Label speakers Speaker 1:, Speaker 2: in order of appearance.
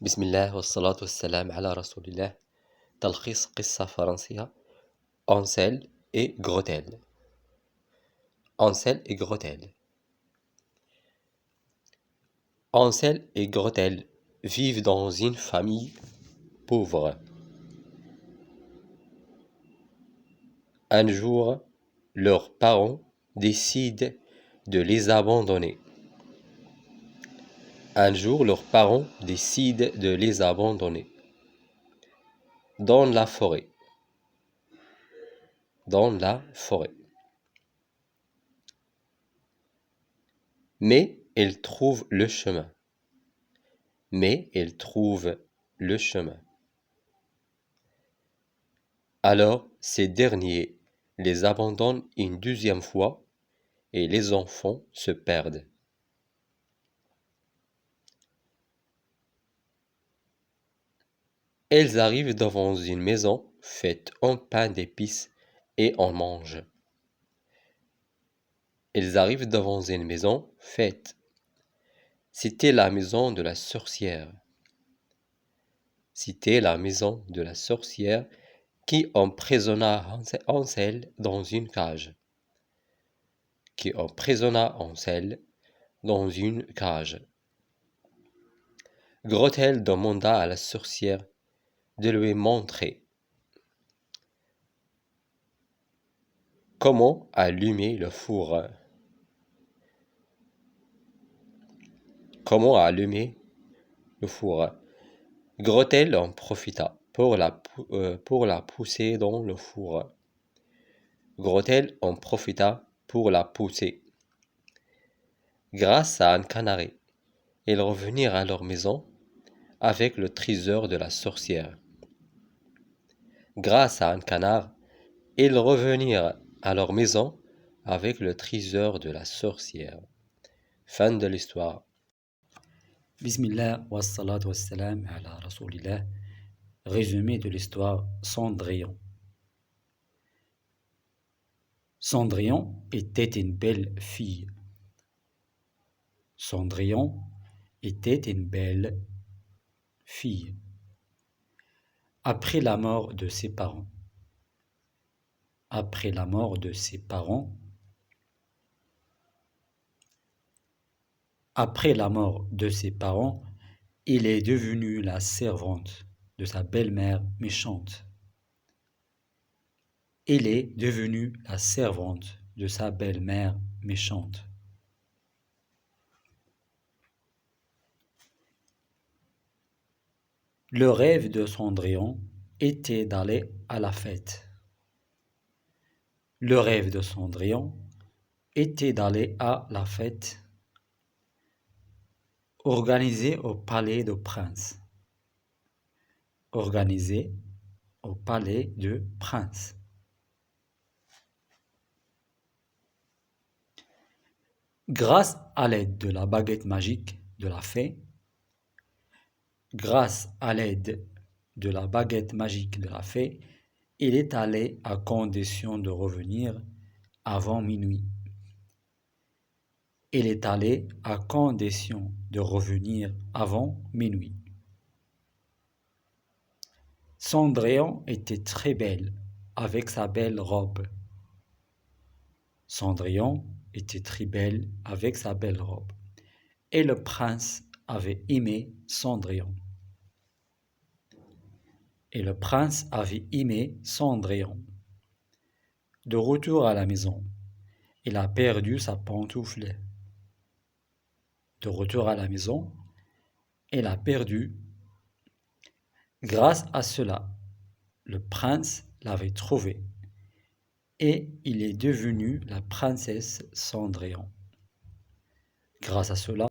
Speaker 1: بسم الله والصلاة والسلام على رسول الله. تلخيص قصة فرنسية. Ansel et Gretel. Ansel et Gretel. Ansel et Gretel vivent dans une famille pauvre. Un jour, leurs parents décident de les abandonner. Un jour, leurs parents décident de les abandonner dans la forêt. Dans la forêt. Mais ils trouvent le chemin. Alors, ces derniers les abandonnent une deuxième fois et les enfants se perdent. Elles arrivent devant une maison faite en pain d'épices et en mangent. C'était la maison de la sorcière. Qui emprisonna Ansel dans une cage. Gretel demanda à la sorcière de lui montrer comment allumer le four. Gretel en profita pour la pousser dans le four. Grâce à un canari, ils revinrent à leur maison avec le trésor de la sorcière. Fin de l'histoire.
Speaker 2: Bismillah wa salatu wa salam ala rasoulillah. Résumé de l'histoire Cendrillon. Cendrillon était une belle fille. Après la mort de ses parents, il est devenu la servante de sa belle-mère méchante. Le rêve de Cendrillon était d'aller à la fête. Organisée au palais de prince. Grâce à l'aide de la baguette magique de la fée, il est allé à condition de revenir avant minuit. Cendrillon était très belle avec sa belle robe. Et le prince avait aimé Cendrillon. De retour à la maison, il a perdu sa pantoufle. Grâce à cela, le prince l'avait trouvée et il est devenu la princesse Cendrillon. Grâce à cela,